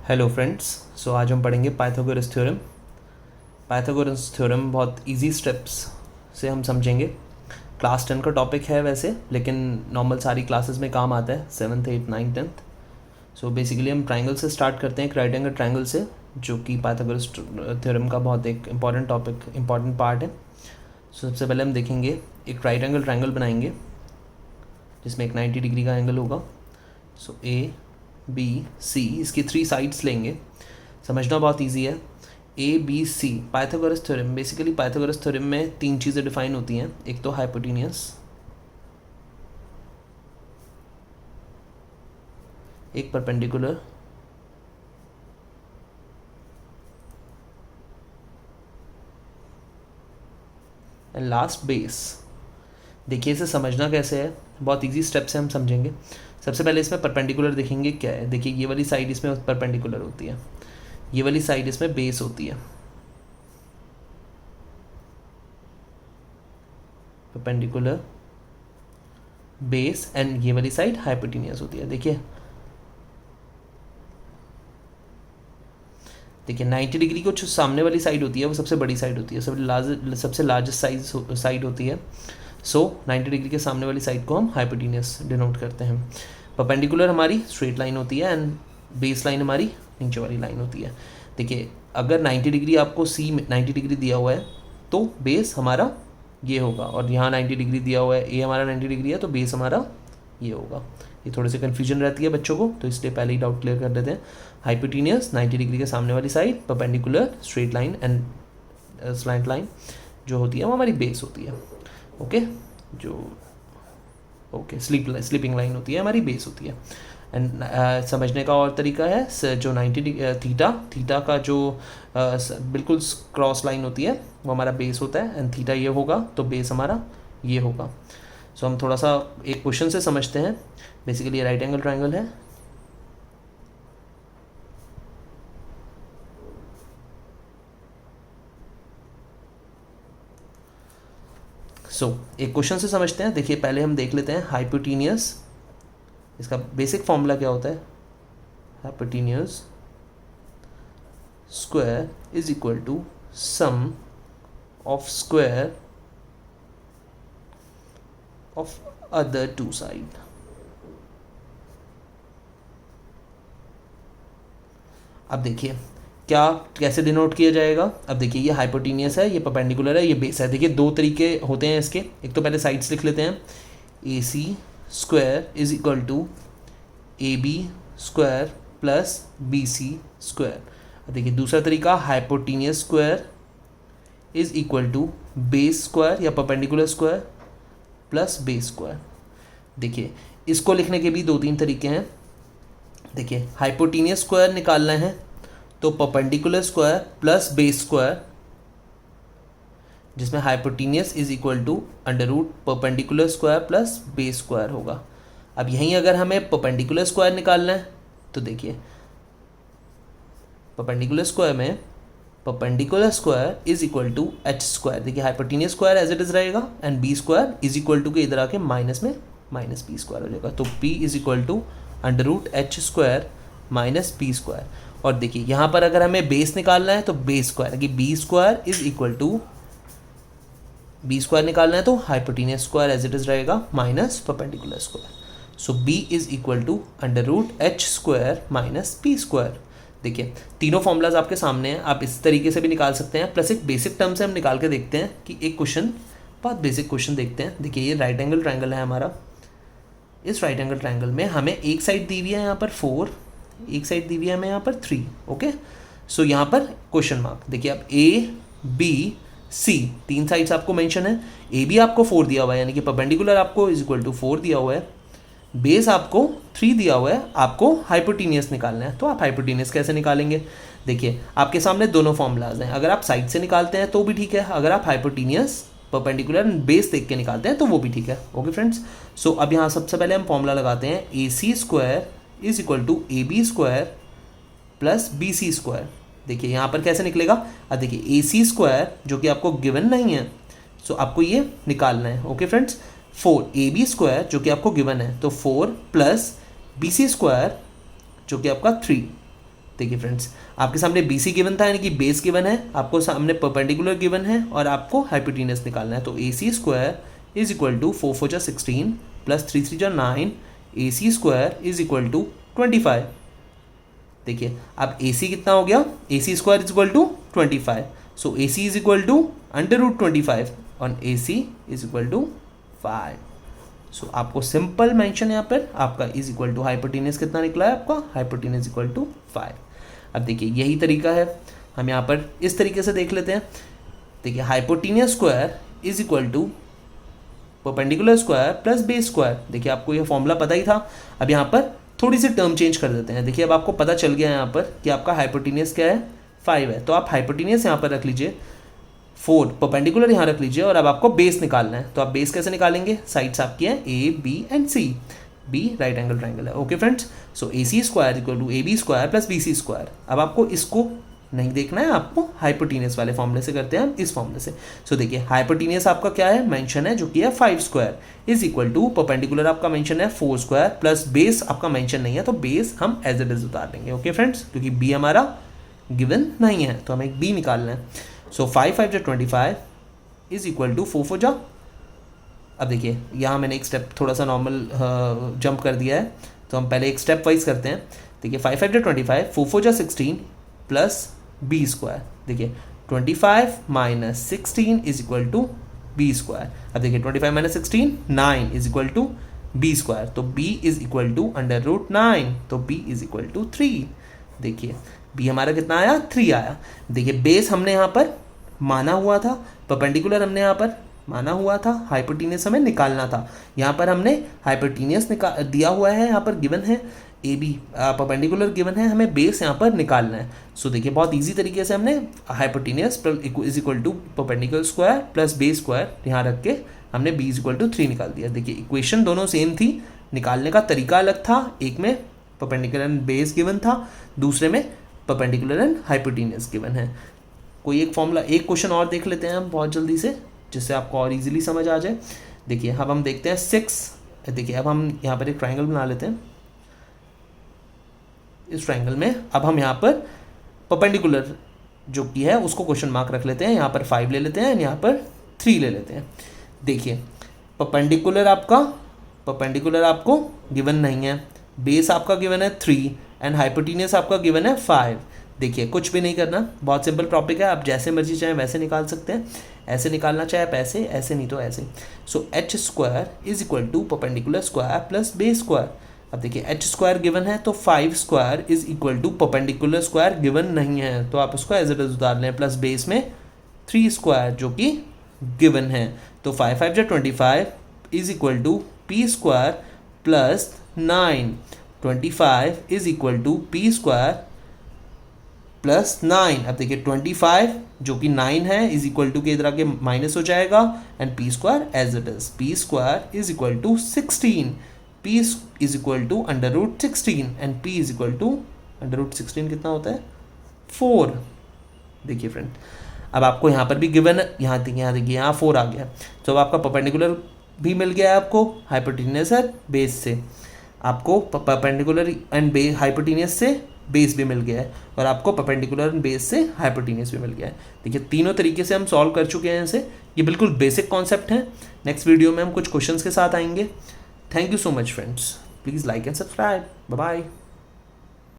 Hello friends. सो आज हम पढ़ेंगे पाइथागोरस थ्योरम। पाइथागोरस थ्योरम बहुत इजी स्टेप्स से हम समझेंगे। क्लास 10 का टॉपिक है वैसे, लेकिन नॉर्मल सारी क्लासेस में काम आता है, 7th 8th 9th 10th। So basically हम ट्राइंगल से स्टार्ट करते हैं, एक राइट एंगल ट्राइंगल से, जो कि पाइथागोरस थ्योरम का बहुत एक इंपॉर्टेंट टॉपिक, इंपॉर्टेंट पार्ट है। सो सबसे पहले हम देखेंगे, एक राइट एंगल ट्राइंगल बनाएंगे जिसमें एक 90 डिग्री का एंगल होगा। सो ए बी सी, इसकी 3 साइड्स लेंगे। समझना बहुत इजी है। A B C, Pythagoras theorem, basically Pythagoras theorem में 3 चीज़ें डिफाइन होती हैं। एक तो हाइपोटेनियस, एक परपेंडिकुलर, एंड लास्ट बेस। देखिए इसे समझना कैसे है, बहुत इजी स्टेप से हम समझेंगे। सबसे पहले इसमें परपेंडिकुलर देखेंगे क्या है। देखिए ये वाली साइड इसमें परपेंडिकुलर होती है, ये वाली साइड इसमें बेस होती है। परपेंडिकुलर, बेस, एंड ये वाली साइड हाइपोटेनियस होती है। देखिए 90 डिग्री को जो सामने वाली साइड होती है वो सबसे बड़ी साइड होती है, सबसे लार्जेस्ट साइड होती है। सो 90 डिग्री के सामने वाली साइड को हम हाइपोटेनियस डिनोट करते हैं। परपेंडिकुलर हमारी स्ट्रेट लाइन होती है, एंड बेस लाइन हमारी नीचे वाली लाइन होती है। देखिए अगर 90 डिग्री आपको सी 90 डिग्री दिया हुआ है तो बेस हमारा ये होगा, और यहाँ 90 डिग्री दिया हुआ है, ए हमारा 90 डिग्री है तो बेस हमारा ये होगा। ये थोड़ी सी कन्फ्यूजन रहती है बच्चों को, तो इसलिए पहले ही डाउट क्लियर कर देते हैं। हाइपोटेनियस 90 डिग्री के सामने वाली side, perpendicular straight line and slant line जो होती है वो हमारी बेस होती है। ओके, जो स्लीपिंग लाइन होती है हमारी बेस होती है। एंड समझने का और तरीका है, जो 90 थीटा का जो बिल्कुल क्रॉस लाइन होती है वो हमारा बेस होता है, एंड थीटा ये होगा तो बेस हमारा ये होगा। सो हम थोड़ा सा एक क्वेश्चन से समझते हैं। बेसिकली राइट एंगल ट्राइंगल है, एक क्वेश्चन से समझते हैं। देखिए पहले हम देख लेते हैं हाइपोटेनियस, इसका बेसिक फॉर्मूला क्या होता है। Hypotenuse square is equal to sum of square of other two side. अब देखिए क्या कैसे डिनोट किया जाएगा। अब देखिए ये हाइपोटेनियस है, ये परपेंडिकुलर है, ये बेस है। देखिए 2 तरीके होते हैं इसके। एक तो पहले साइड्स लिख लेते हैं, A C square is equal to A B square plus B C square. देखिए दूसरा तरीका, hypotenuse square is equal to base square या perpendicular square plus base square. देखिए इसको लिखने के भी 2-3 तरीके हैं। देखिए हाइपोटेनियस स्क्वायर निकालना है तो perpendicular square plus base square, जिसमें hypotenuse is equal to under root perpendicular square plus base square होगा। अब यहीं अगर हमें परपेंडिकुलर स्क्वायर निकालना है तो देखिए परपेंडिकुलर स्क्वायर में perpendicular square is equal to H square. देखिए hypotenuse square as it is रहेगा, and B square is equal to के इधर आके माइनस में माइनस बी स्क्वायर हो जाएगा। तो P is equal to under root H square minus B square. और देखिए यहाँ पर अगर हमें बेस निकालना है तो बेस स्क्वायर, कि B square is equal to, B square निकालना है तो hypotenuse square as it is रहेगा minus perpendicular square. So B is equal to under root H square minus P square. देखिए तीनों फॉर्मूलाज आपके सामने हैं, आप इस तरीके से भी निकाल सकते हैं, प्लस एक बेसिक टर्म से हम निकाल के देखते हैं कि एक क्वेश्चन, बहुत बेसिक क्वेश्चन देखते हैं। देखिए ये राइट एंगल ट्राइंगल है हमारा। इस राइट एंगल ट्राइंगल में हमें एक साइड दी हुई है यहाँ पर 4, एक साइड दी हुई है हमें यहाँ पर 3। ओके, सो यहाँ पर क्वेश्चन मार्क। देखिए अब ए बी सी 3 साइड्स आपको मेंशन है। ए बी आपको 4 दिया हुआ है, यानी कि परपेंडिकुलर आपको इज इक्वल टू 4 दिया हुआ है, बेस आपको 3 दिया हुआ है, आपको हाइपोटेनियस निकालना है। तो आप हाइपोटेनियस कैसे निकालेंगे। देखिए आपके सामने दोनों फॉर्मूलाज हैं, अगर आप साइड से निकालते हैं तो भी ठीक है, अगर आप हाइपोटेनियस परपेंडिकुलर बेस देख के निकालते हैं तो वो भी ठीक है। ओके फ्रेंड्स, सो अब यहाँ सबसे पहले हम फॉर्मूला लगाते हैं, A C square is equal to A B square plus B C square. देखिए यहाँ पर कैसे निकलेगा। अब देखिए ए सी स्क्वायर जो कि आपको गिवन नहीं है, सो आपको ये निकालना है। Okay friends, 4 A B square जो कि आपको गिवन है, तो 4 प्लस बी सी स्क्वायर जो कि आपका 3, देखिए फ्रेंड्स, आपके सामने BC गिवन था, यानी कि बेस गिवन है, आपको सामने परपेंडिकुलर गिवन है और आपको हाइपोटेन्यूस निकालना है। तो AC square is equal to 4 4 जा 16 प्लस 3 3 जा 9, AC square is equal to 25। देखिए अब AC कितना हो गया, AC square is equal to 25, so AC is equal to √25 और AC is equal to 5। So आपको सिंपल मेंशन यहाँ पर आपका इज इक्वल टू हाइपोटेन्यूस कितना निकला है, आपका हाइपोटेन्यूस इक्वल टू 5। अब देखिए यही तरीका है, हम यहाँ पर इस तरीके से देख लेते हैं। देखिए hypotenuse square is equal to perpendicular square plus base square. देखिए आपको ये फॉर्मूला पता ही था, अब यहाँ पर थोड़ी सी टर्म चेंज कर देते हैं। देखिए अब आपको पता चल गया यहाँ पर कि आपका हाइपोटेन्यूस क्या है, 5 है, तो आप हाइपोटेन्यूस यहाँ पर रख लीजिए, 4 परपेंडिकुलर यहाँ रख लीजिए और अब आपको बेस निकालना है। तो आप बेस कैसे निकालेंगे, साइड्स आपकी हैं A, B and C, B right angle triangle है। Okay friends, so AC square equal to AB square plus BC square. अब आपको इसको नहीं देखना है, आपको हाइपोटेन्यूस वाले फॉर्मूले से करते हैं हम, इस फॉर्मूले से। सो देखिए हाइपोटेन्यूस आपका क्या है, मेंशन है जो कि है 5 square is equal to perpendicular आपका मेंशन है 4 स्क्वायर प्लस बेस आपका मेंशन नहीं है, तो बेस हम एज इट इज उतार देंगे। ओके फ्रेंड्स, क्योंकि B हमारा गिवन नहीं है तो हमें एक B निकालना है। सो 5 5 जा 25 इज इक्वल टू 4 4 जा। अब देखिए यहाँ मैंने एक स्टेप थोड़ा सा नॉर्मल जंप कर दिया है, तो हम पहले एक स्टेप वाइज करते हैं। देखिए 5 5 जा 25, 4 4 जा 16 प्लस B स्क्वायर। देखिए 25 minus 16 is equal to B square. अब देखिए 25 minus 16 9 is equal to B square, तो B इज इक्वल टू √9, तो B इज इक्वल टू 3। देखिए B हमारा कितना आया, 3 आया। देखिए बेस हमने यहाँ पर माना हुआ था, परपेंडिकुलर हमने यहाँ पर माना हुआ था, हाइपोटेन्यूस हमें निकालना था। यहाँ पर हमने हाइपोटेन्यूस दिया हुआ है, यहाँ पर गिवन है AB परपेंडिकुलर गिवन है, हमें बेस यहाँ पर निकालना है। सो देखिए बहुत इजी तरीके से हमने hypotenuse is equal to perpendicular square plus base square यहाँ रख के हमने B इज इक्वल टू 3 निकाल दिया। देखिए इक्वेशन दोनों सेम थी, निकालने का तरीका अलग था, एक में परपेंडिकुलर एंड बेस गिवन था, दूसरे में परपेंडिकुलर एंड हाइपोटेन्यूस गिवन है। कोई एक फॉर्मूला, एक क्वेश्चन और देख लेते हैं हम बहुत जल्दी से, जिससे आपको और इजीली समझ आ जाए। देखिए अब हम देखते हैं 6। देखिए अब हम यहाँ पर एक ट्राइंगल बना लेते हैं। इस ट्राइंगल में अब हम यहाँ पर परपेंडिकुलर जो की है उसको क्वेश्चन मार्क रख लेते हैं, यहाँ पर 5 ले लेते हैं, यहाँ पर 3 ले लेते हैं। देखिए परपेंडिकुलर आपको गिवन नहीं है, बेस आपका गिवन है 3 एंड हाइपोटेन्यूस आपका गिवन है 5। देखिए कुछ भी नहीं करना, बहुत सिंपल टॉपिक है, आप जैसे मर्जी चाहे वैसे निकाल सकते हैं, ऐसे निकालना चाहे आप ऐसे, ऐसे नहीं तो ऐसे। So H square is equal to perpendicular square plus base square. अब देखिए H स्क्वायर गिवन है तो 5 square is equal to perpendicular square given नहीं है, तो आप उसको एज इट इज उतार लें, प्लस बेस में 3 स्क्वायर जो कि गिवन है। तो 5 5 जा 25 is equal to P square plus 9, 25 is equal to P square plus 9। अब देखिए 25 जो कि 9 है इज इक्वल टू के इधर आके माइनस हो जाएगा and P square as it is, P square is equal to 16, P is equal to √16 and P is equal to √16 कितना होता है, 4। देखिए फ्रेंड अब आपको यहाँ पर भी गिवन, यहाँ देखिए यहाँ 4 आ गया, तो अब आपका परपेंडिकुलर भी मिल गया है आपको हाइपोटेन्यूस है बेस से, आपको परपेंडिकुलर एंड हाइपोटेन्यूस से बेस भी मिल गया है और आपको परपेंडिकुलर एंड बेस से हाइपोटेन्यूस भी मिल गया है। देखिए तीनों तरीके से हम सॉल्व कर चुके हैं इसे, ये बिल्कुल बेसिक कॉन्सेप्ट है। नेक्स्ट वीडियो में हम कुछ क्वेश्चंस के साथ आएंगे। Thank you so much friends, please like and subscribe, bye bye.